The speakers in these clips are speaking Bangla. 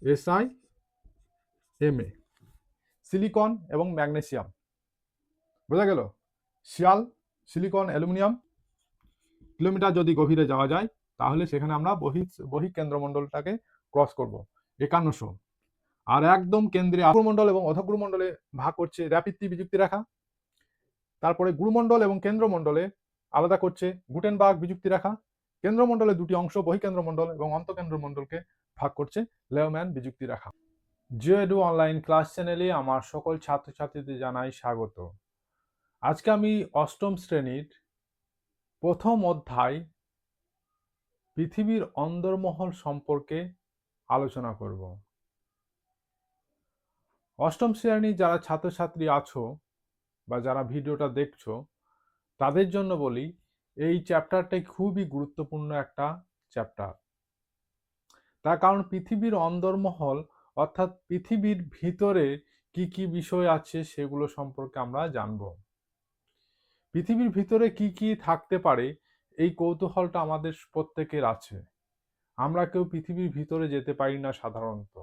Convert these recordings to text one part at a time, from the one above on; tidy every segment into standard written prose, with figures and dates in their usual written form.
SiMa, সিলিকন এবং ম্যাগনেসিয়াম। বোঝা গেল? শিয়াল, সিলিকন, অ্যালুমিনিয়াম। কিলোমিটার যদি গভীরে যাওয়া যায় তাহলে সেখানে আমরা বহিঃকেন্দ্রমণ্ডলটাকে ক্রস করব 5100। আর একদম কেন্দ্রে গুরুমণ্ডল এবং অধগুরুমণ্ডলে ভাগ করছে র্যাপিড বিযুক্তি রেখা। তারপরে গুরুমণ্ডল এবং কেন্দ্রমণ্ডলে আলাদা করছে গুটেনবার্গ বিযুক্তি রেখা। কেন্দ্রমণ্ডলে দুটি অংশ বহিঃকেন্দ্রমণ্ডল এবং অন্তঃকেন্দ্রমণ্ডলকে ভাগ করছে লেওম্যান বিযুক্তি রেখা। জিওএডু অনলাইন ক্লাস চ্যানেলে আমার সকল ছাত্রছাত্রীদের জানাই স্বাগত। আজকে আমি অষ্টম শ্রেণীর প্রথম অধ্যায় পৃথিবীর অন্দরমহল সম্পর্কে আলোচনা করব। অষ্টম শ্রেণীর যারা ছাত্রছাত্রী আছো বা যারা ভিডিওটা দেখছো তাদের জন্য বলি, এই চ্যাপ্টারটাই খুবই গুরুত্বপূর্ণ একটা চ্যাপ্টার। তার কারণ পৃথিবীর অন্দরমহল অর্থাৎ পৃথিবীর ভিতরে কি কি বিষয় আছে সেগুলো সম্পর্কে আমরা জানব। পৃথিবীর ভিতরে কি কি থাকতে পারে এই কৌতূহলটা আমাদের প্রত্যেকের আছে। আমরা কেউ পৃথিবীর ভিতরে যেতে পারি না সাধারণত।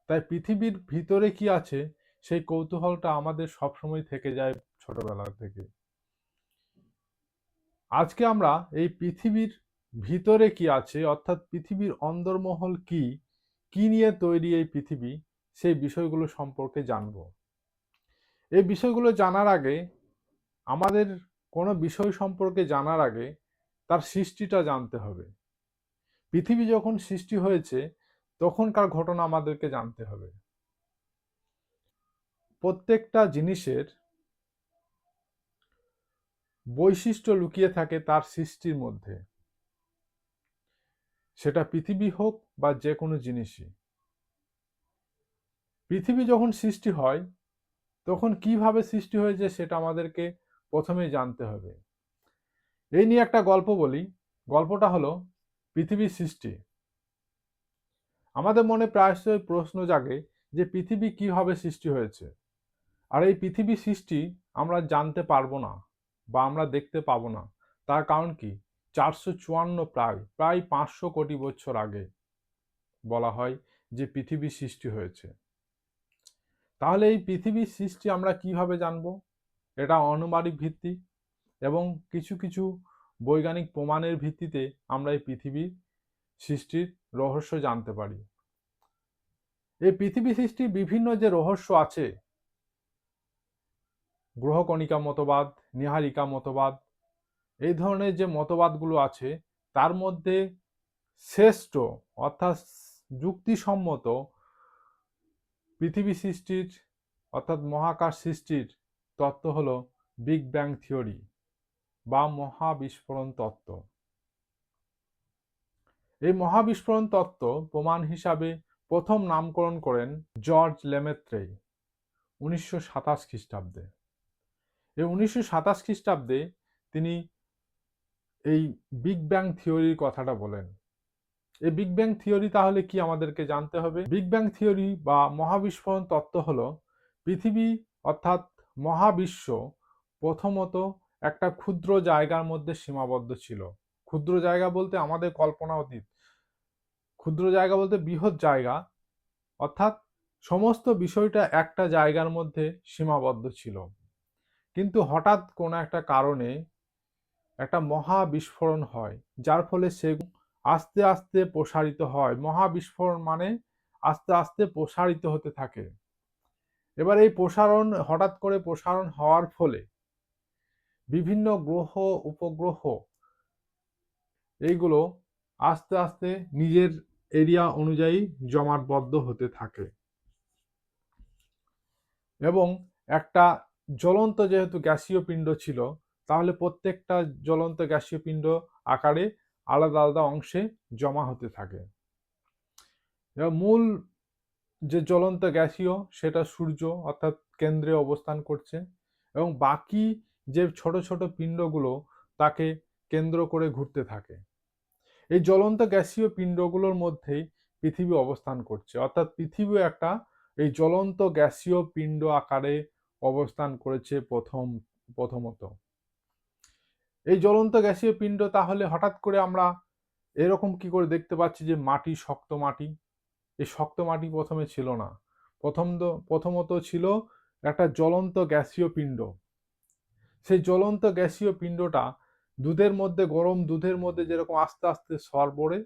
তাই পৃথিবীর ভিতরে কি আছে সেই কৌতূহলটা আমাদের সবসময় থেকে যায় ছোটবেলা থেকে। আজকে আমরা এই পৃথিবীর ভিতরে কি আছে অর্থাৎ পৃথিবীর অন্দরমহল কি, কি নিয়ে তৈরি এই পৃথিবী, সেই বিষয়গুলো সম্পর্কে জানব। এই বিষয়গুলো জানার আগে আমাদের কোনো বিষয় সম্পর্কে জানার আগে তার সৃষ্টিটা জানতে হবে। পৃথিবী যখন সৃষ্টি হয়েছে তখনকার ঘটনা আমাদেরকে জানতে হবে। প্রত্যেকটা জিনিসের বৈশিষ্ট্য লুকিয়ে থাকে তার সৃষ্টির মধ্যে, সেটা পৃথিবী হোক বা যে কোনো জিনিসই। পৃথিবী যখন সৃষ্টি হয় তখন কিভাবে সৃষ্টি হয়েছে সেটা আমাদেরকে প্রথমেই জানতে হবে। এই নিয়ে একটা গল্প বলি। গল্পটা হলো পৃথিবীর সৃষ্টি। আমাদের মনে প্রায়শই প্রশ্ন জাগে যে পৃথিবী কিভাবে সৃষ্টি হয়েছে। আর এই পৃথিবী সৃষ্টি আমরা জানতে পারবো না বা আমরা দেখতে পাবো না। তার কারণ কি? 454 প্রায় 500 কোটি বছর আগে বলা হয় যে পৃথিবী সৃষ্টি হয়েছে। তাহলে এই পৃথিবীর সৃষ্টি আমরা কিভাবে জানবো? এটা অনুমানিক ভিত্তি এবং কিছু কিছু বৈজ্ঞানিক প্রমাণের ভিত্তিতে আমরা এই পৃথিবীর সৃষ্টির রহস্য জানতে পারি। এই পৃথিবী সৃষ্টির বিভিন্ন যে রহস্য আছে, গ্রহকণিকা মতবাদ, নীহারিকা মতবাদ, এই ধরনের যে মতবাদগুলো আছে তার মধ্যে শ্রেষ্ঠ অর্থাৎ যুক্তিসম্মত পৃথিবী সৃষ্টির অর্থাৎ মহাকাশ সৃষ্টির তত্ত্ব হলো বিগ ব্যাং থিওরি বা মহাবিস্ফোরণ তত্ত্ব। এই মহাবিস্ফোরণ তত্ত্ব প্রমাণ হিসাবে প্রথম নামকরণ করেন জর্জ লেমেত্রে 1927 খ্রিস্টাব্দে। এই 1927 খ্রিস্টাব্দে তিনি এই বিগ ব্যাং থিওরির কথাটা বলেন। এই বিগ ব্যাং থিওরি তাহলে কি আমাদেরকে জানতে হবে? বিগ ব্যাং থিওরি বা মহাবিস্ফোরণ তত্ত্ব হলো পৃথিবী অর্থাৎ মহাবিশ্ব প্রথমত একটা ক্ষুদ্র জায়গার মধ্যে সীমাবদ্ধ ছিল। ক্ষুদ্র জায়গা বলতে আমাদের কল্পনা অতীত। ক্ষুদ্র জায়গা বলতে বৃহৎ জায়গা, অর্থাৎ সমস্ত বিষয়টা একটা জায়গার মধ্যে সীমাবদ্ধ ছিল। কিন্তু হঠাৎ কোনো একটা কারণে একটা মহা বিস্ফোরণ হয়, যার ফলে সে আস্তে আস্তে প্রসারিত হয়। মহাবিস্ফোরণ মানে আস্তে আস্তে প্রসারিত হতে থাকে। এবার এই প্রসারণ হঠাৎ করে প্রসারণ হওয়ার ফলে বিভিন্ন গ্রহ উপগ্রহ এইগুলো আস্তে আস্তে নিজের এরিয়া অনুযায়ী জমাটবদ্ধ হতে থাকে এবং একটা জ্বলন্ত যেহেতু গ্যাসীয় পিণ্ড ছিল, তাহলে প্রত্যেকটা জ্বলন্ত গ্যাসীয় পিণ্ড আকারে আলাদা আলাদা অংশে জমা হতে থাকে। এবার মূল যে জ্বলন্ত গ্যাসীয় সেটা সূর্য অর্থাৎ কেন্দ্রে অবস্থান করছে এবং বাকি যে ছোট ছোট পিণ্ডগুলো তাকে কেন্দ্র করে ঘুরতে থাকে। এই জ্বলন্ত গ্যাসীয় পিণ্ডগুলোর মধ্যেই পৃথিবী অবস্থান করছে, অর্থাৎ পৃথিবী একটা এই জ্বলন্ত গ্যাসীয় পিণ্ড আকারে অবস্থান করেছে প্রথমত। এই জ্বলন্ত গ্যাসীয় পিণ্ড তাহলে হঠাৎ করে আমরা এরকম কি করে দেখতে পাচ্ছি যে মাটি, শক্ত মাটি? এই শক্ত মাটি প্রথমে ছিল না। প্রথমত ছিল একটা জ্বলন্ত গ্যাসীয় পিণ্ড। সেই জ্বলন্ত গ্যাসীয় পিণ্ডটা গরম দুধের মধ্যে যেরকম আস্তে আস্তে সর পড়ে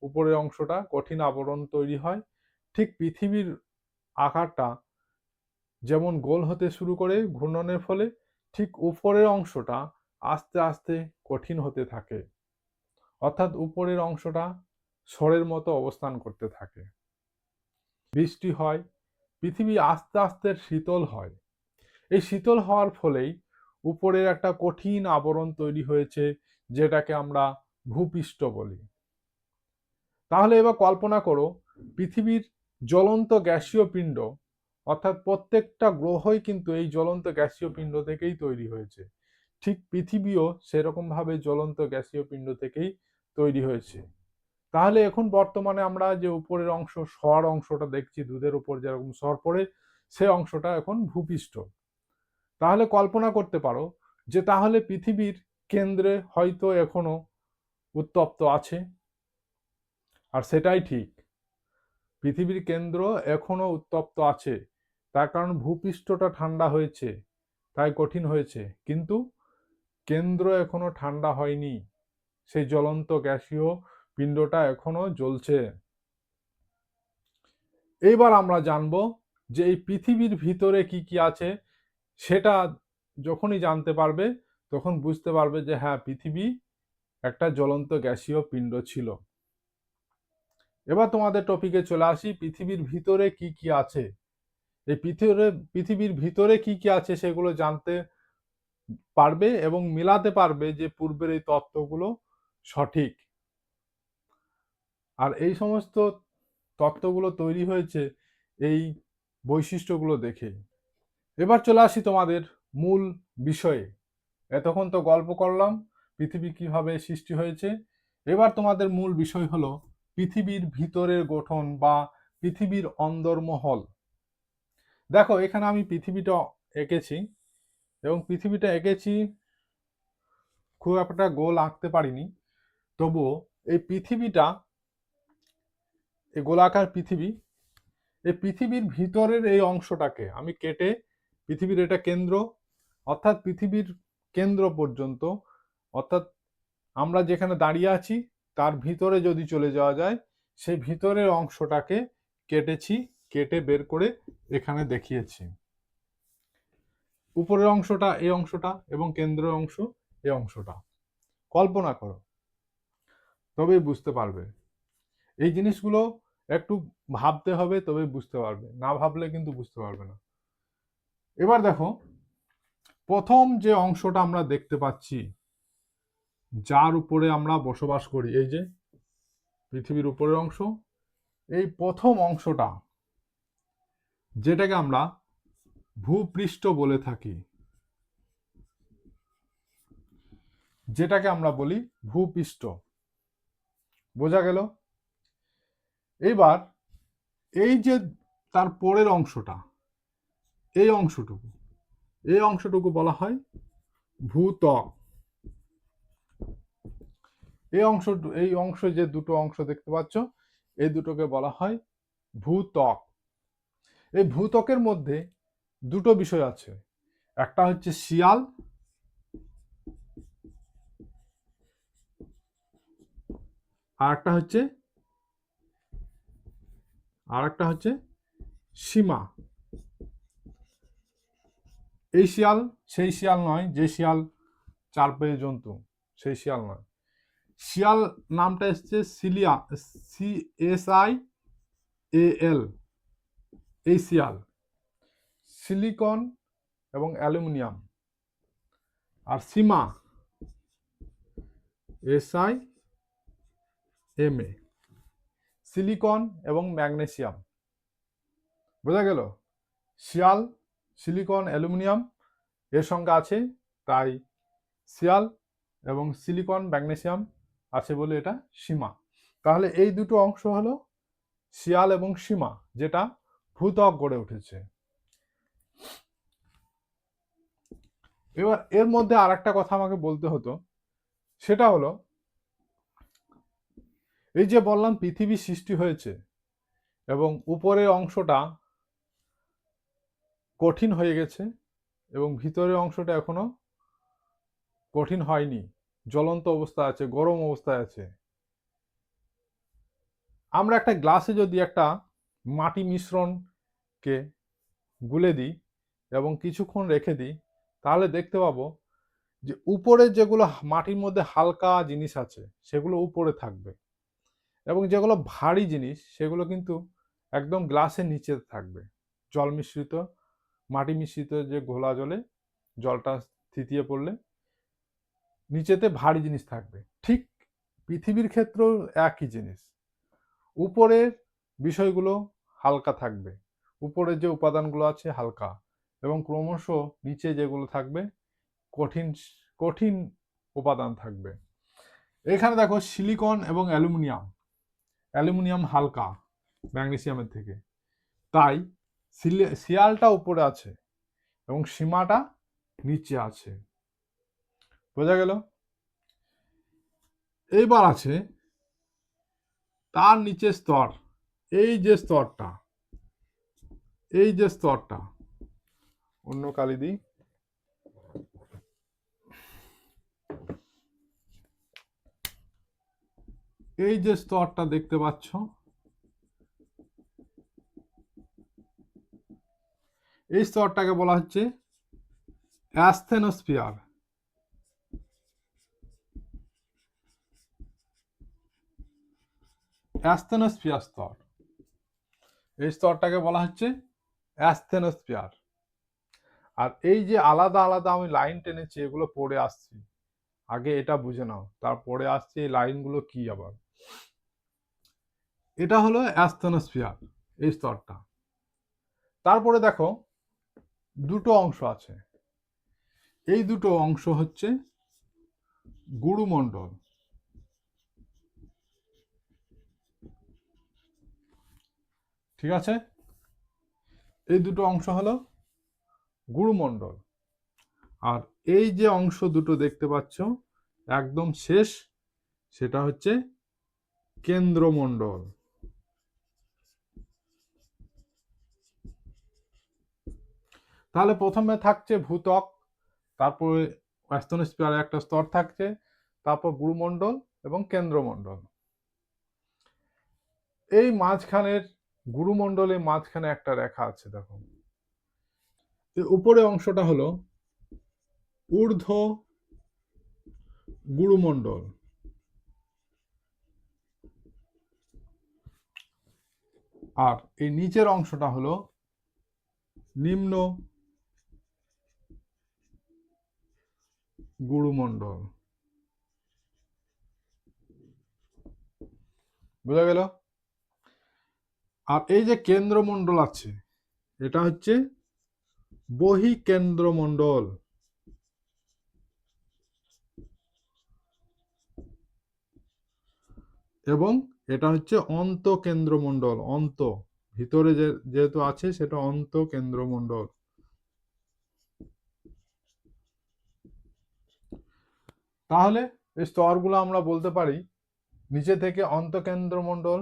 উপরের অংশটা কঠিন আবরণ তৈরি হয়, ঠিক পৃথিবীর আকারটা যেমন গোল হতে শুরু করে ঘূর্ণনের ফলে, ঠিক উপরের অংশটা আস্তে আস্তে কঠিন হতে থাকে, অর্থাৎ উপরের অংশটা সরের মতো অবস্থান করতে থাকে। বৃষ্টি হয়, পৃথিবী আস্তে আস্তে শীতল হয়। এই শীতল হওয়ার ফলেই উপরের একটা কঠিন আবরণ তৈরি হয়েছে, যেটাকে আমরা ভূপৃষ্ঠ বলি। তাহলে এবার কল্পনা করো, পৃথিবীর জ্বলন্ত গ্যাসীয় পিণ্ড, অর্থাৎ প্রত্যেকটা গ্রহই কিন্তু এই জ্বলন্ত গ্যাসীয় পিণ্ড থেকেই তৈরি হয়েছে। ঠিক পৃথিবীও সেরকম ভাবে জ্বলন্ত গ্যাসীয় পিণ্ড থেকেই তৈরি হয়েছে। তাহলে এখন বর্তমানে আমরা যে উপরের অংশ, সর অংশটা দেখছি, দুধের উপর যেরকম সর পড়ে, সে অংশটা এখন ভূপৃষ্ঠ। তাহলে কল্পনা করতে পারো যে তাহলে পৃথিবীর কেন্দ্রে হয়তো এখনো উত্তপ্ত আছে। আর সেটাই ঠিক, পৃথিবীর কেন্দ্র এখনো উত্তপ্ত আছে। তার কারণ ভূপৃষ্ঠটা ঠান্ডা হয়েছে, তাই কঠিন হয়েছে, কিন্তু কেন্দ্র এখনো ঠান্ডা হয়নি। সেই জ্বলন্ত গ্যাসীয় পিণ্ডটা এখনো জ্বলছে। এইবার আমরা জানবো যে এই পৃথিবীর ভিতরে কি কি আছে। সেটা যখনই জানতে পারবে তখন বুঝতে পারবে যে হ্যাঁ, পৃথিবী একটা জ্বলন্ত গ্যাসীয় পিণ্ড ছিল। এবার তোমাদের টপিকে চলে আসি, পৃথিবীর ভিতরে কি কি আছে। এই পৃথিবীর ভিতরে কি কি আছে সেগুলো জানতে পারবে এবং মিলাতে পারবে যে পূর্বের এই তত্ত্বগুলো সঠিক। আর এই সমস্ত তত্ত্বগুলো তৈরি হয়েছে এই বৈশিষ্ট্যগুলো দেখে। এবার চলে আসি তোমাদের মূল বিষয়ে। এতক্ষণ তো গল্প করলাম পৃথিবী কিভাবে সৃষ্টি হয়েছে। এবার তোমাদের মূল বিষয় হলো পৃথিবীর ভিতরের গঠন বা পৃথিবীর অন্দরমহল। দেখো, এখানে আমি পৃথিবীটা এঁকেছি এবং পৃথিবীটা এঁকেছি, খুব একটা গোল আঁকতে পারিনি, তবুও এই পৃথিবীটা, এই গোলাকার পৃথিবী, এই পৃথিবীর ভিতরের এই অংশটাকে আমি কেটে, পৃথিবীর এটা কেন্দ্র, অর্থাৎ পৃথিবীর কেন্দ্র পর্যন্ত, অর্থাৎ আমরা যেখানে দাঁড়িয়ে আছি তার ভিতরে যদি চলে যাওয়া যায়, সেই ভিতরের অংশটাকে কেটেছি, কেটে বের করে এখানে দেখিয়েছি। উপরের অংশটা এই অংশটা এবং কেন্দ্রের অংশ এই অংশটা। কল্পনা করো, তবেই বুঝতে পারবে। এই জিনিসগুলো একটু ভাবতে হবে, তবেই বুঝতে পারবে, না ভাবলে কিন্তু বুঝতে পারবে না। এবার দেখো, প্রথম যে অংশটা আমরা দেখতে পাচ্ছি, যার উপরে আমরা বসবাস করি, এই যে পৃথিবীর উপরের অংশ, এই প্রথম অংশটা যেটাকে আমরা ভূপৃষ্ঠ বলে থাকি, যেটাকে আমরা বলি ভূপৃষ্ঠ। বোঝা গেল? এবার এই যে তার পরের অংশটা, এই অংশটুকু বলা হয় ভূত্বক। এই অংশ যে দুটো অংশ দেখতে পাচ্ছ, এই দুটোকে বলা হয় ভূত্বক। এই ভূত্বকের মধ্যে দুটো বিষয় আছে, একটা হচ্ছে শিয়াল, আর একটা হচ্ছে সীমা। এই শিয়াল সেই শিয়াল নয়, যে শিয়াল চার পায়ে জন্তু, সেই শিয়াল নয়। শিয়াল নামটা এসছে সিলিয়া, CSIAL, এই শিয়াল সিলিকন এবং অ্যালুমিনিয়াম। আর সীমা SIMA, সিলিকন এবং ম্যাগনেসিয়াম। বোঝা গেল? শিয়াল, সিলিকন, অ্যালুমিনিয়াম এর সঙ্গে আছে, তাই শিয়াল এবং সিলিকন ম্যাগনেসিয়াম আছে বলে এটা সীমা। তাহলে এই দুটো অংশ হলো শিয়াল এবং সীমা, যেটা ভূত্বক গড়ে উঠেছে। এবার এর মধ্যে আর একটা কথা আমাকে বলতে হতো, সেটা হলো এই যে বললাম পৃথিবী সৃষ্টি হয়েছে, এবং উপরের অংশটা কঠিন হয়ে গেছে এবং ভিতরের অংশটা এখনো কঠিন হয়নি, জ্বলন্ত অবস্থায় আছে, গরম অবস্থায় আছে। আমরা একটা গ্লাসে যদি একটা মাটি মিশ্রণকে গুলে দিই এবং কিছুক্ষণ রেখে দিই, তাহলে দেখতে পাবো যে উপরে যেগুলো মাটির মধ্যে হালকা জিনিস আছে সেগুলো উপরে থাকবে এবং যেগুলো ভারী জিনিস সেগুলো কিন্তু একদম গ্লাসের নিচে থাকবে। জল মিশ্রিত, মাটি মিশ্রিত যে ঘোলা জলে জলটা থিতিয়ে পড়লে নিচেতে ভারী জিনিস থাকবে। ঠিক পৃথিবীর ক্ষেত্রেও একই জিনিস, উপরের বিষয়গুলো হালকা থাকবে, উপরের যে উপাদানগুলো আছে হালকা, এবং ক্রমশ নিচে যেগুলো থাকবে কঠিন কঠিন উপাদান থাকবে। এখানে দেখো সিলিকন এবং অ্যালুমিনিয়াম, অ্যালুমিনিয়াম হালকা ম্যাগনেসিয়ামের থেকে, তাই শিয়ালটা উপরে আছে এবং সীমাটা নিচে আছে। বোঝা গেল? এইবার আছে তার নিচে স্তর, এই যে স্তরটা, এই যে স্তরটা, অন্য কালি দিই, এই যে স্তরটা দেখতে পাচ্ছ, এই স্তরটাকে বলা হচ্ছে অ্যাসথেনোস্ফিয়ার। অ্যাসথেনোস্ফিয়ার স্তর, এই স্তরটাকে বলা হচ্ছে অ্যাসথেনোস্ফিয়ার। আর এই যে আলাদা আলাদা আমি লাইন টেনেছি এগুলো পড়ে আসছি, আগে এটা বুঝে নাও, তারপরে আসছে এই লাইনগুলো কি। আবার এটা হলো অ্যাসথেনোস্ফিয়ার, এই স্তরটা। তারপরে দেখো দুটো অংশ আছে, এই দুটো অংশ হচ্ছে গুরুমণ্ডল। ঠিক আছে, এই দুটো অংশ হলো গুরুমণ্ডল। আর এই যে অংশ দুটো দেখতে পাচ্ছ একদম শেষ, সেটা হচ্ছে কেন্দ্রমণ্ডল। তাহলে প্রথমে থাকছে ভূত্বক, তারপরে অ্যাস্তনোস্ফিয়ারে একটা স্তর থাকছে, তারপর গুরুমণ্ডল এবং কেন্দ্রমণ্ডল। এই মাঝখানের গুরুমণ্ডলের মাঝখানে একটা রেখা আছে, দেখো উপরে অংশটা হলো ঊর্ধ্ব গুরুমণ্ডল, আর এই নিচের অংশটা হলো নিম্ন গুরুমণ্ডল। বোঝা গেল? আর এই যে কেন্দ্রমণ্ডল আছে এটা হচ্ছে বহিঃকেন্দ্রমণ্ডল, এবং এটা হচ্ছে অন্তঃকেন্দ্রমণ্ডল। অন্ত ভিতরে যেহেতু আছে সেটা অন্তঃকেন্দ্রমণ্ডল। তাহলে এই স্তরগুলো আমরা বলতে পারি, নিচে থেকে অন্তঃকেন্দ্রমণ্ডল,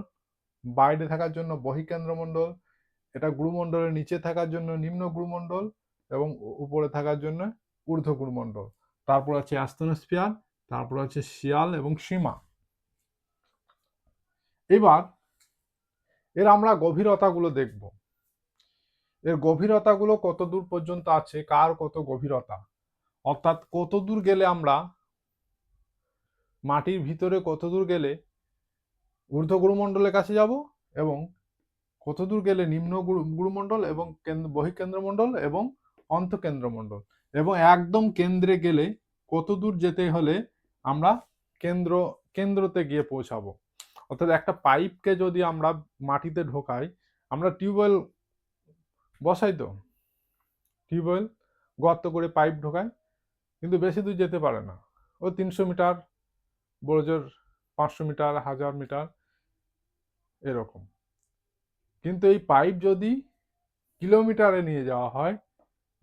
বাইরে থাকার জন্য বহিঃকেন্দ্রমণ্ডল, এটা গুরুমণ্ডলের নিচে থাকার জন্য নিম্ন গুরুমণ্ডল এবং উপরে থাকার জন্য ঊর্ধ্ব গুরুমণ্ডল। তারপর আছে অ্যাস্তনোস্ফিয়ার, তারপর আছে শিয়াল এবং সীমা। এবার এর আমরা গভীরতাগুলো দেখব, এর গভীরতাগুলো কত দূর পর্যন্ত আছে, কার কত গভীরতা, অর্থাৎ কত দূর গেলে আমরা মাটির ভিতরে, কত দূর গেলে ঊর্ধ্ব গুরুমণ্ডলের কাছে যাব এবং কত দূর গেলে নিম্ন গুরুমণ্ডল এবং বহিঃকেন্দ্রমণ্ডল এবং অন্তঃকেন্দ্রমণ্ডল, এবং একদম কেন্দ্রে গেলে কত দূর যেতে হলে আমরা কেন্দ্রতে গিয়ে পৌঁছাবো। অর্থাৎ একটা পাইপকে যদি আমরা মাটিতে ঢোকাই, আমরা টিউবওয়েল বসাই তো, টিউবওয়েল গর্ত করে পাইপ ঢোকাই, কিন্তু বেশি দূর যেতে পারে না, ও 300 মিটার, বড় জোর 500 মিটার, 1000 মিটার এরকম। কিন্তু এই পাইপ যদি কিলোমিটারে নিয়ে যাওয়া হয়,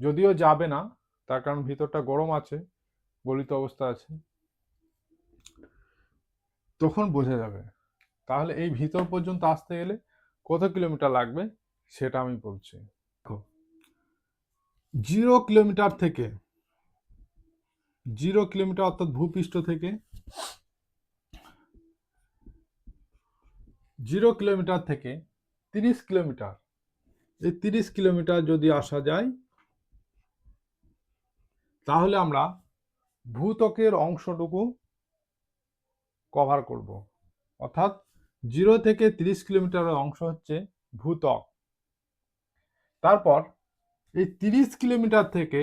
যদিও যাবে না, তার কারণ ভিতরটা গরম আছে, গলিত অবস্থা আছে, তখন বোঝা যাবে। তাহলে এই ভিতর পর্যন্ত আসতে গেলে কত কিলোমিটার লাগবে সেটা আমি বলছি। 0 কিলোমিটার থেকে, 0 কিলোমিটার অর্থাৎ ভূপৃষ্ঠ থেকে 0 কিলোমিটার থেকে 30 কিলোমিটার, এই 30 কিলোমিটার যদি আসা যায় তাহলে আমরা ভূত্বকের অংশটুকু কভার করব। অর্থাৎ 0 থেকে 30 কিলোমিটারের অংশ হচ্ছে ভূত্বক। তারপর এই 30 কিলোমিটার থেকে,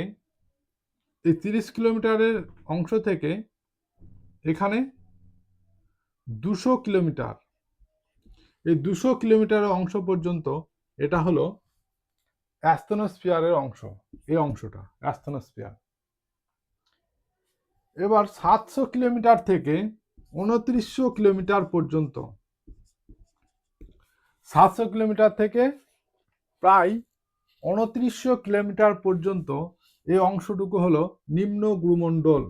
এই 30 কিলোমিটারের অংশ থেকে এখানে 200 কিলোমিটার, এই 200 কিলোমিটারের অংশ পর্যন্ত এটা হলো অ্যাস্তনোস্ফিয়ারের অংশ, এই অংশটা অ্যাস্তনোস্ফিয়ার। এবার 700 কিলোমিটার থেকে 2900 কিলোমিটার পর্যন্ত, 700 কিলোমিটার থেকে প্রায় 2900 কিলোমিটার পর্যন্ত এই অংশটুকু হলো নিম্ন গুরুমণ্ডল।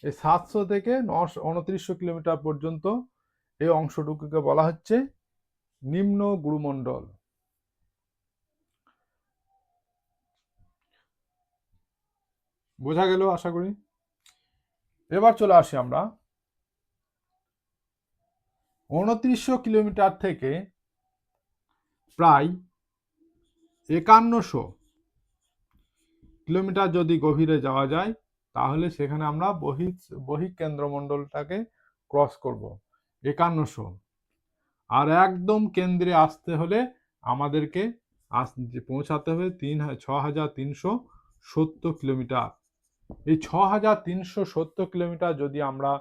এই 700 থেকে 2900 কিলোমিটার পর্যন্ত এই অংশটুকুকে বলা হচ্ছে নিম্ন গুরুমণ্ডল। বোঝা গেল আশা করি। এবার চলে আসি আমরা 2900 কিলোমিটার থেকে প্রায় 5100 কিলোমিটার যদি গভীরে যাওয়া যায় তাহলে সেখানে আমরা বহিঃকেন্দ্রমণ্ডলটাকে ক্রস করব 5100। আর একদম কেন্দ্রে আসতে হলে আমাদেরকে পৌঁছাতে হবে 6370 কিলোমিটার। এই 6370 কিলোমিটার যদি আমরা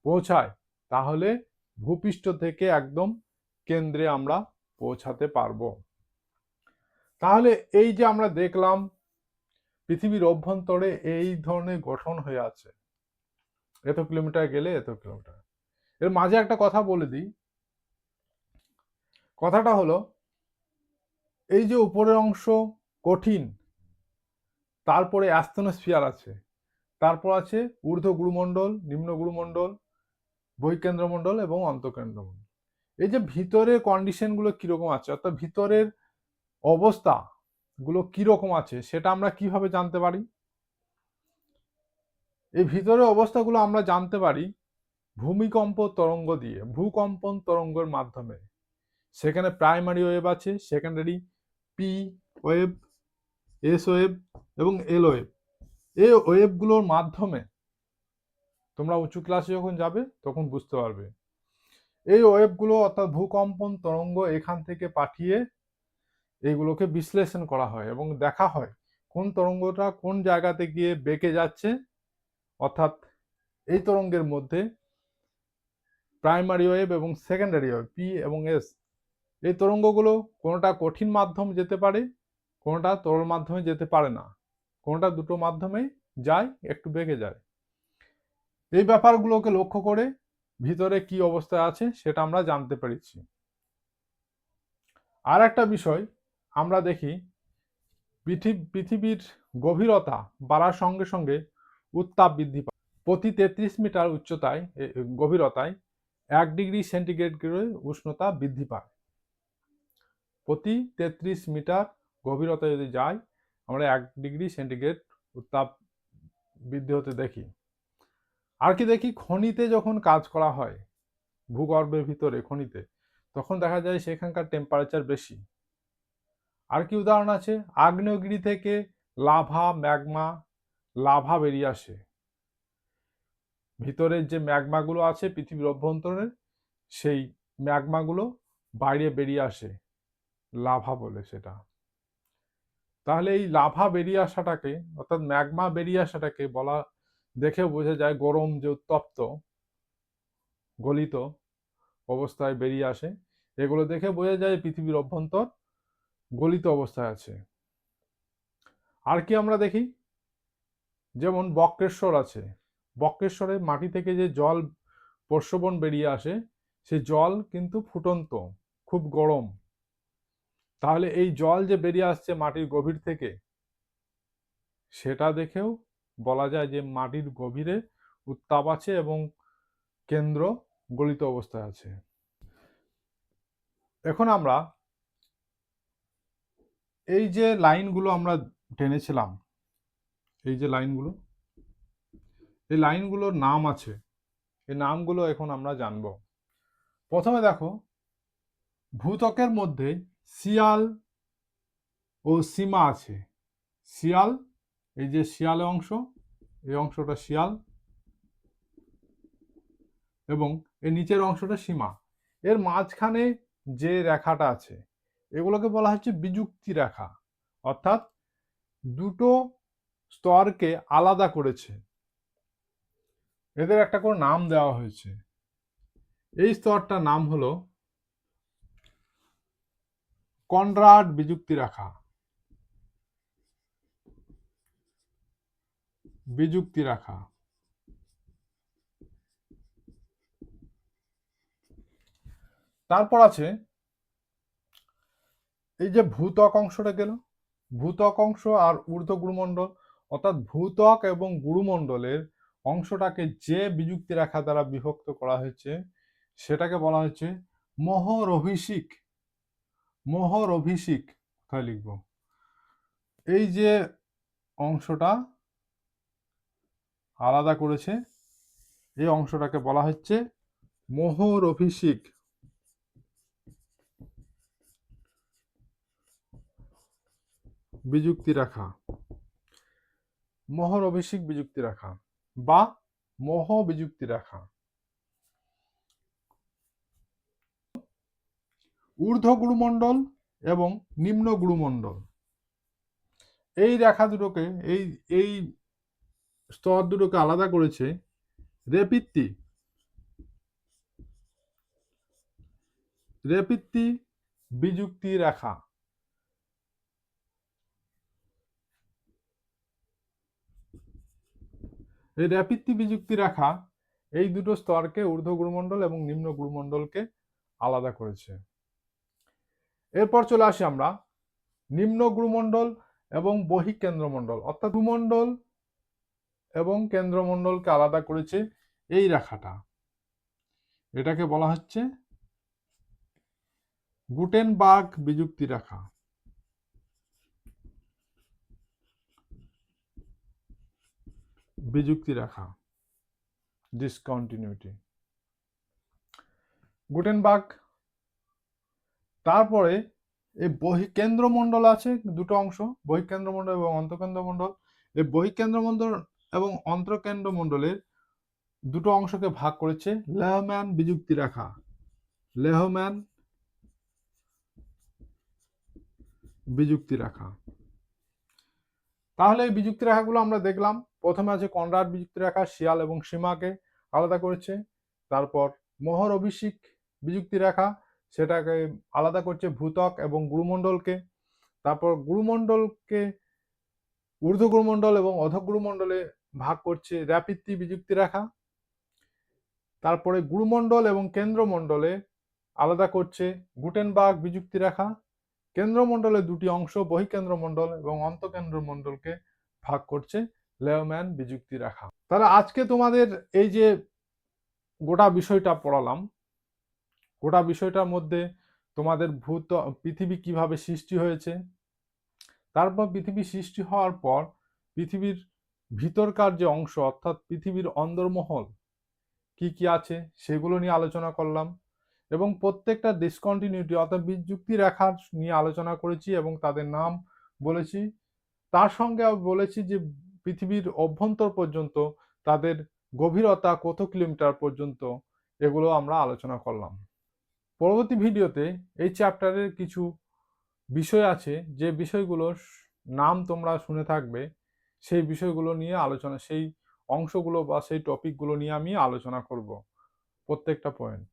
পৌঁছাই তাহলে ভূপৃষ্ঠ থেকে একদম কেন্দ্রে আমরা পৌঁছাতে পারবো। তাহলে এই যে আমরা দেখলাম পৃথিবীর অভ্যন্তরে এই ধরনের গঠন হয়ে আছে, এত কিলোমিটার গেলে এত কিলোমিটার। এর মাঝে একটা কথা বলে দিই, কথাটা হলো এই যে উপরের অংশ কঠিন, তারপরে অ্যাস্তনোস্ফিয়ার আছে, তারপর আছে ঊর্ধ্ব গুরুমণ্ডল, নিম্ন গুরুমণ্ডল, বহিঃকেন্দ্রমণ্ডল এবং অন্তঃকেন্দ্রমণ্ডল। এই যে ভিতরের কন্ডিশনগুলো কিরকম আছে, অর্থাৎ ভিতরের অবস্থা গুলো কিরকম আছে সেটা আমরা কিভাবে জানতে পারি? এই ভিতরের অবস্থাগুলো আমরা জানতে পারি ভূমিকম্প তরঙ্গ দিয়ে, ভূকম্পন তরঙ্গের মাধ্যমে। সেখানে প্রাইমারি ওয়েভ আছে, secondary P wave, S wave এবং এল ওয়েভ। এই ওয়েভগুলোর মাধ্যমে তোমরা উঁচু ক্লাসে যখন যাবে তখন বুঝতে পারবে। এই ওয়েভগুলো অর্থাৎ ভূকম্পন তরঙ্গ এখান থেকে পাঠিয়ে এইগুলোকে বিশ্লেষণ করা হয় এবং দেখা হয় কোন তরঙ্গটা কোন জায়গাতে গিয়ে বেঁকে যাচ্ছে। অর্থাৎ এই তরঙ্গের মধ্যে প্রাইমারি ওয়েভ এবং সেকেন্ডারি ওয়েভ পি এবং এস, এই তরঙ্গগুলো কোনোটা কঠিন মাধ্যম যেতে পারে, কোনোটা তরল মাধ্যমে যেতে পারে না, কোনোটা দুটো মাধ্যমেই যায়, একটু বেঁকে যায়। এই ব্যাপারগুলোকে লক্ষ্য করে ভিতরে কি অবস্থায় আছে সেটা আমরা জানতে পেরেছি। আর একটা বিষয় আমরা দেখি, পৃথিবীর গভীরতা বাড়ার সঙ্গে সঙ্গে উত্তাপ বৃদ্ধি পায়। প্রতি 33 মিটার উচ্চতায় গভীরতায় 1 ডিগ্রি সেন্টিগ্রেড করে উষ্ণতা বৃদ্ধি পায়। প্রতি 33 মিটার গভীরতা যদি যায় আমরা 1 ডিগ্রি সেন্টিগ্রেড উত্তাপ বৃদ্ধি হতে দেখি। আর কি দেখি, খনিতে যখন কাজ করা হয় ভূগর্ভের ভিতরে খনিতে, তখন দেখা যায় সেখানকার টেম্পারেচার বেশি। আর কি উদাহরণ আছে, আগ্নেয়গিরি থেকে লাভা বেরিয়ে আসে। ভিতরের যে ম্যাগমাগুলো আছে পৃথিবীর অভ্যন্তরে, সেই ম্যাগমাগুলো বাইরে বেরিয়ে আসে, লাভা বলে সেটা। তাহলে এই লাভা বেরিয়ে আসাটাকে অর্থাৎ ম্যাগমা বেরিয়ে আসাটাকে বলা দেখেও বোঝা যায় গরম যে উত্তপ্ত গলিত অবস্থায় বেরিয়ে আসে, এগুলো দেখে বোঝা যায় পৃথিবীর অভ্যন্তর গলিত অবস্থায় আছে। আর কি আমরা দেখি, যেমন বক্রেশ্বর আছে, বক্রেশ্বরে মাটি থেকে যে জল প্রস্রবণ বেরিয়ে আসে সেই জল কিন্তু ফুটন্ত, খুব গরম। তাহলে এই জল যে বেরিয়ে আসছে মাটির গভীর থেকে, সেটা দেখেও বলা যায় যে মাটির গভীরে উত্তাপ আছে এবং কেন্দ্র গলিত অবস্থায় আছে। এখন আমরা এই যে লাইনগুলো আমরা টেনেছিলাম, এই যে লাইনগুলো, এই লাইনগুলোর নাম আছে, এই নামগুলো এখন আমরা জানব। প্রথমে দেখো, ভূত্বকের মধ্যে শিয়াল ও সীমা আছে। শিয়াল, এই যে শিয়াল অংশ, এই অংশটা শিয়াল, এবং এর নিচের অংশটা সীমা। এর মাঝখানে যে রেখাটা আছে এগুলোকে বলা হচ্ছে বিযুক্তি রেখা, অর্থাৎ দুটো স্তরকে আলাদা করেছে, এদের একটা করে নাম দেওয়া হয়েছে। এই স্তরটার নাম হলো কনরাড বিযুক্তি রেখা। বিযুক্তি রেখা। তারপর আছে এই যে ভূত্বক অংশটা গেল, ভূত্বক অংশ আর ঊর্ধ্ব গুরুমণ্ডল, অর্থাৎ ভূত্বক এবং গুরুমণ্ডলের অংশটাকে যে বিযুক্তি রেখা দ্বারা বিভক্ত করা হয়েছে সেটাকে বলা হচ্ছে মোহর অভিষিক। মোহর অভিষিক কোথায় লিখব? এই যে অংশটা আলাদা করেছে এই অংশটাকে বলা হচ্ছে মোহর অভিষিক বিযুক্তি রেখা। মোহর অভিষিক বিযুক্তি রেখা বা মোহ বিযুক্তি রেখা। ঊর্ধ্ব গুরুমণ্ডল এবং নিম্ন গুরুমণ্ডল, এই রেখা দুটোকে, এই এই স্তর দুটোকে আলাদা করেছে রেপিত্তি। রেপিত্তি বিযুক্তি রেখা। এই রেপিত্তি বিযুক্তি রেখা এই দুটো স্তরকে, ঊর্ধ্ব গুরুমণ্ডল এবং নিম্ন গুরুমণ্ডলকে আলাদা করেছে। এরপর চলে আসি আমরা নিম্ন গুরুমণ্ডল এবং বহিঃকেন্দ্রমণ্ডল, অর্থাৎ ভূমণ্ডল এবং কেন্দ্রমণ্ডলকে আলাদা করেছে এই রেখাটা। এটাকে বলা হচ্ছে গুটেনবার্গ বিযুক্তি রেখা। বিযুক্তি রেখা, ডিসকন্টিনিউটি, গুটেনবার্গ। তারপরে এই বহিঃকেন্দ্রমণ্ডল আছে দুটো অংশ, বহিঃকেন্দ্রমণ্ডল এবং অন্তঃকেন্দ্রমণ্ডল। এই বহিঃকেন্দ্রমণ্ডল এবং অন্তঃকেন্দ্রমণ্ডলের দুটো অংশকে ভাগ করেছে লেহম্যান বিযুক্তি রেখা। লেহম্যান বিযুক্তি রেখা। তাহলে এই বিযুক্তি রেখাগুলো আমরা দেখলাম। প্রথমে আছে কনরাড বিযুক্তি রেখা, শিয়াল এবং সীমাকে আলাদা করেছে। তারপর মোহর অভিষিক বিযুক্তি রেখা, সেটাকে আলাদা করছে ভূত্বক এবং গুরুমণ্ডলকে। তারপর গুরুমণ্ডলকে ঊর্ধ্ব গুরুমণ্ডল এবং অধঃ গুরুমণ্ডলে ভাগ করছে রেপিত্তি বিযুক্তি রেখা। তারপরে গুরুমণ্ডল এবং কেন্দ্রমণ্ডলে আলাদা করছে গুটেনবার্গ বিযুক্তি রেখা। কেন্দ্রমণ্ডলের দুটি অংশ, বহিঃকেন্দ্রমণ্ডল এবং অন্তঃকেন্দ্রমণ্ডলকে ভাগ করছে লেহম্যান বিযুক্তি রেখা। তাহলে আজকে তোমাদের এই যে গোটা বিষয়টা পড়ালাম, গোটা বিষয়টার মধ্যে তোমাদের পৃথিবী কিভাবে সৃষ্টি হয়েছে, তারপর পৃথিবী সৃষ্টি হওয়ার পর পৃথিবীর ভিতরকার যে অংশ, অর্থাৎ পৃথিবীর অন্দরমহল কি কি আছে সেগুলো নিয়ে আলোচনা করলাম, এবং প্রত্যেকটা ডিসকন্টিনিউটি অর্থাৎ বিযুক্তি রেখা নিয়ে আলোচনা করেছি এবং তাদের নাম বলেছি। তার সঙ্গে বলেছি যে পৃথিবীর অভ্যন্তর পর্যন্ত তাদের গভীরতা কত কিলোমিটার পর্যন্ত, এগুলো আমরা আলোচনা করলাম। পরবর্তী ভিডিওতে এই চ্যাপ্টারের কিছু বিষয় আছে যে বিষয়গুলোর নাম তোমরা শুনে থাকবে, সেই বিষয়গুলো নিয়ে আলোচনা, সেই অংশগুলো বা সেই টপিকগুলো নিয়ে আমি আলোচনা করব প্রত্যেকটা পয়েন্ট।